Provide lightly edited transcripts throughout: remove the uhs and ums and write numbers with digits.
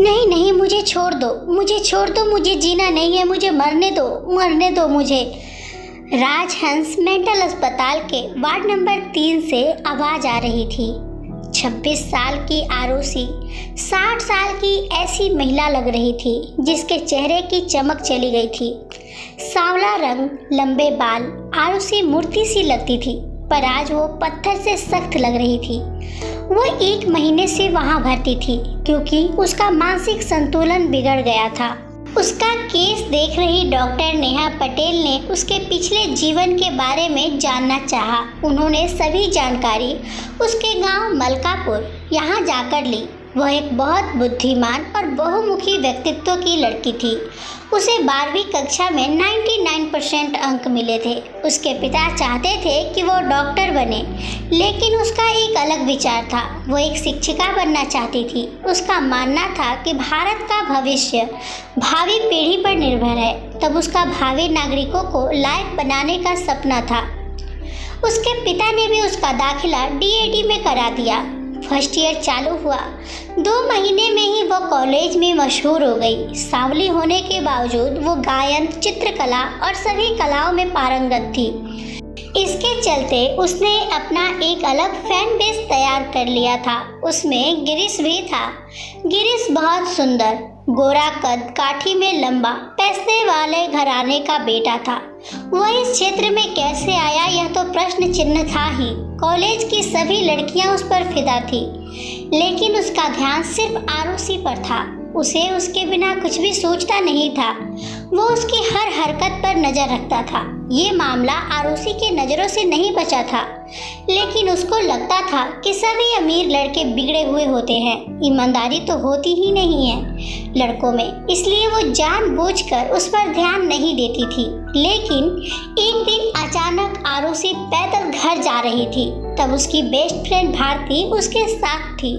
नहीं नहीं, मुझे छोड़ दो, मुझे छोड़ दो, मुझे जीना नहीं है, मुझे मरने दो मुझे। राजहंस मेंटल अस्पताल के वार्ड नंबर 3 से आवाज आ रही थी। 26 साल की आरुषि 60 साल की ऐसी महिला लग रही थी जिसके चेहरे की चमक चली गई थी। सांवला रंग, लंबे बाल, आरुषि मूर्ति सी लगती थी, पर आज वो पत्थर से सख्त लग रही थी। वो 1 महीने से वहां भर्ती थी क्योंकि उसका मानसिक संतुलन बिगड़ गया था। उसका केस देख रही डॉक्टर नेहा पटेल ने उसके पिछले जीवन के बारे में जानना चाहा। उन्होंने सभी जानकारी उसके गांव मलकापुर यहाँ जाकर ली। वह एक बहुत बुद्धिमान और बहुमुखी व्यक्तित्व की लड़की थी। उसे 12वीं कक्षा में 99% अंक मिले थे। उसके पिता चाहते थे कि वो डॉक्टर बने, लेकिन उसका एक अलग विचार था। वो एक शिक्षिका बनना चाहती थी। उसका मानना था कि भारत का भविष्य भावी पीढ़ी पर निर्भर है। तब उसका भावी नागरिकों को लायक बनाने का सपना था। उसके पिता ने भी उसका दाखिला डीएडी में करा दिया। फर्स्ट ईयर चालू हुआ। 2 महीने में ही वो कॉलेज में मशहूर हो गई। सांवली होने के बावजूद वो गायन, चित्रकला और सभी कलाओं में पारंगत थी। इसके चलते उसने अपना एक अलग फैन बेस तैयार कर लिया था। उसमें गिरीश भी था। गिरीश बहुत सुंदर, गोरा कद, काठी में लंबा, पैसे वाले घराने का बेटा था। वह इस क्षेत्र में कैसे आया, यह तो प्रश्न चिन्ह था ही। कॉलेज की सभी लड़कियां उस पर फिदा थी, लेकिन उसका ध्यान सिर्फ आरुषि पर था। उसे उसके बिना कुछ भी सोचता नहीं था। वो उसकी हर हरकत पर नजर रखता था। ये मामला आरुषि के नज़रों से नहीं बचा था, लेकिन उसको लगता था कि सभी अमीर लड़के बिगड़े हुए होते हैं। ईमानदारी तो होती ही नहीं है लड़कों में, इसलिए वो जानबूझकर उस पर ध्यान नहीं देती थी। लेकिन एक दिन अचानक आरुषि पैदल घर जा रही थी। तब उसकी बेस्ट फ्रेंड भारती उसके साथ थी।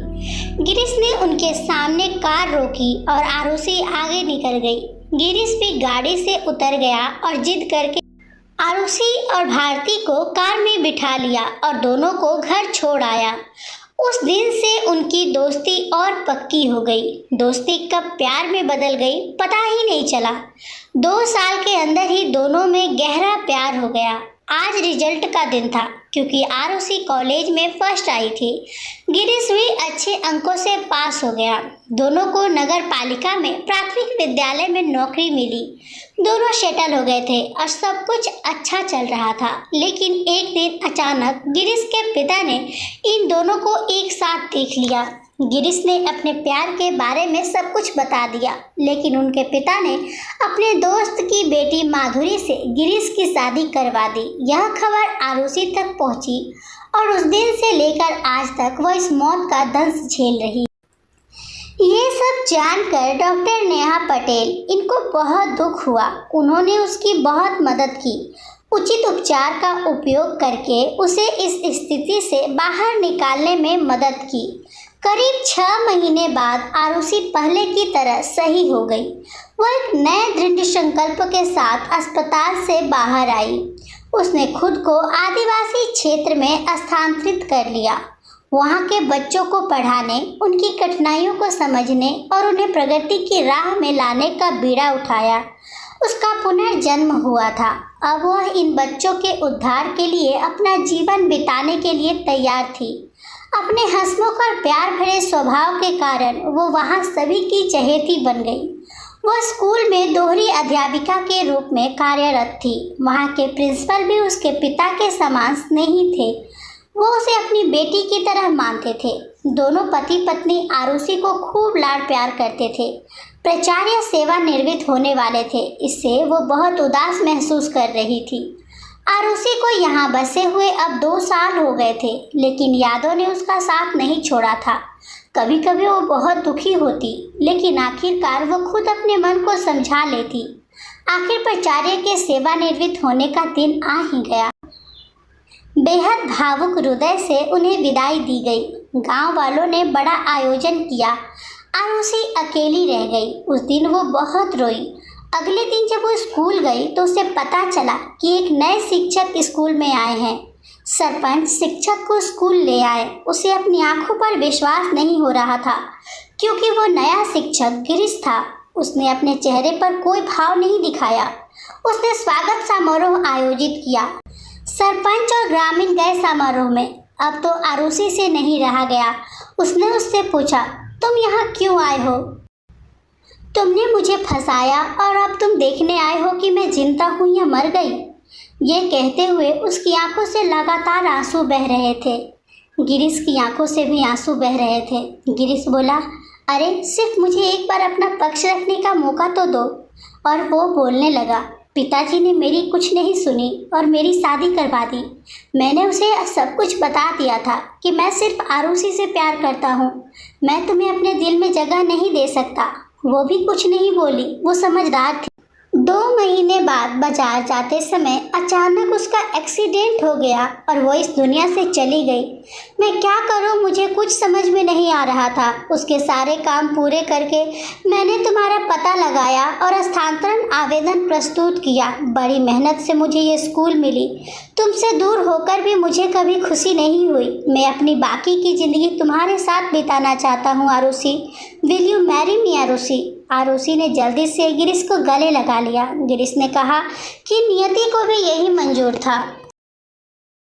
गिरीश ने उनके सामने कार रोकी और आरुषि आगे निकल गई। गिरीश भी गाड़ी से उतर गया और जिद करके आरुषि और भारती को कार में बिठा लिया और दोनों को घर छोड़ आया। उस दिन से उनकी दोस्ती और पक्की हो गई। दोस्ती कब प्यार में बदल गई पता ही नहीं चला। 2 साल के अंदर ही दोनों में गहरा प्यार हो गया। आज रिजल्ट का दिन था क्योंकि आरुषि कॉलेज में फर्स्ट आई थी। गिरीश भी अच्छे अंकों से पास हो गया। दोनों को नगर पालिका में प्राथमिक विद्यालय में नौकरी मिली। दोनों सेटल हो गए थे और सब कुछ अच्छा चल रहा था। लेकिन एक दिन अचानक गिरीश के पिता ने इन दोनों को एक साथ देख लिया। गिरीश ने अपने प्यार के बारे में सब कुछ बता दिया, लेकिन उनके पिता ने अपने दोस्त की बेटी माधुरी से गिरीश की शादी करवा दी। यह खबर आरुषि तक पहुंची और उस दिन से लेकर आज तक वह इस मौत का दंश झेल रही। ये सब जानकर डॉक्टर नेहा पटेल इनको बहुत दुख हुआ। उन्होंने उसकी बहुत मदद की। उचित उपचार का उपयोग करके उसे इस स्थिति से बाहर निकालने में मदद की। करीब 6 महीने बाद आरुषि पहले की तरह सही हो गई। वह एक नए दृढ़ संकल्प के साथ अस्पताल से बाहर आई। उसने खुद को आदिवासी क्षेत्र में स्थानांतरित कर लिया। वहाँ के बच्चों को पढ़ाने, उनकी कठिनाइयों को समझने और उन्हें प्रगति की राह में लाने का बीड़ा उठाया। उसका पुनर्जन्म हुआ था। अब वह इन बच्चों के उद्धार के लिए अपना जीवन बिताने के लिए तैयार थी। अपने हंसमुख और प्यार भरे स्वभाव के कारण वो वहाँ सभी की चहेती बन गई। वह स्कूल में दोहरी अध्यापिका के रूप में कार्यरत थी। वहाँ के प्रिंसिपल भी उसके पिता के समान स्नेही थे। वो उसे अपनी बेटी की तरह मानते थे। दोनों पति पत्नी आरुषि को खूब लाड प्यार करते थे। प्राचार्य सेवानिवृत्त होने वाले थे, इससे वो बहुत उदास महसूस कर रही थी। आरुषि को यहाँ बसे हुए अब 2 साल हो गए थे, लेकिन यादों ने उसका साथ नहीं छोड़ा था। कभी कभी वो बहुत दुखी होती, लेकिन आखिरकार वो खुद अपने मन को समझा लेती। आखिर प्राचार्य के सेवानिवृत्त होने का दिन आ ही गया। बेहद भावुक हृदय से उन्हें विदाई दी गई। गांव वालों ने बड़ा आयोजन किया। आरुषि अकेली रह गई। उस दिन वो बहुत रोई। अगले दिन जब वो स्कूल गई तो उसे पता चला कि एक नए शिक्षक स्कूल में आए हैं। सरपंच शिक्षक को स्कूल ले आए। उसे अपनी आंखों पर विश्वास नहीं हो रहा था क्योंकि वो नया शिक्षक गिरीश था। उसने अपने चेहरे पर कोई भाव नहीं दिखाया। उसने स्वागत समारोह आयोजित किया। सरपंच और ग्रामीण गए समारोह में। अब तो आरुषि से नहीं रहा गया। उसने उससे पूछा, तुम यहाँ क्यों आए हो? तुमने मुझे फंसाया और अब तुम देखने आए हो कि मैं जिंदा हूँ या मर गई। ये कहते हुए उसकी आंखों से लगातार आंसू बह रहे थे। गिरीश की आंखों से भी आंसू बह रहे थे। गिरीश बोला, अरे सिर्फ मुझे एक बार अपना पक्ष रखने का मौका तो दो। और वो बोलने लगा, पिताजी ने मेरी कुछ नहीं सुनी और मेरी शादी करवा दी। मैंने उसे सब कुछ बता दिया था कि मैं सिर्फ आरुषि से प्यार करता हूँ। मैं तुम्हें अपने दिल में जगह नहीं दे सकता। वो भी कुछ नहीं बोली, वो समझदार थी। 2 महीने बाद बाजार जाते समय अचानक उसका एक्सीडेंट हो गया और वो इस दुनिया से चली गई। मैं क्या करूं, मुझे कुछ समझ में नहीं आ रहा था। उसके सारे काम पूरे करके मैंने तुम्हारा पता लगाया और स्थानांतरण आवेदन प्रस्तुत किया। बड़ी मेहनत से मुझे ये स्कूल मिली। तुमसे दूर होकर भी मुझे कभी खुशी नहीं हुई। मैं अपनी बाकी की ज़िंदगी तुम्हारे साथ बिताना चाहता हूँ Aarushi. Will you marry me Aarushi? Aarushi ने जल्दी से गिरीश को गले लगा लिया। गिरीश ने कहा कि नियति को भी यही मंजूर था।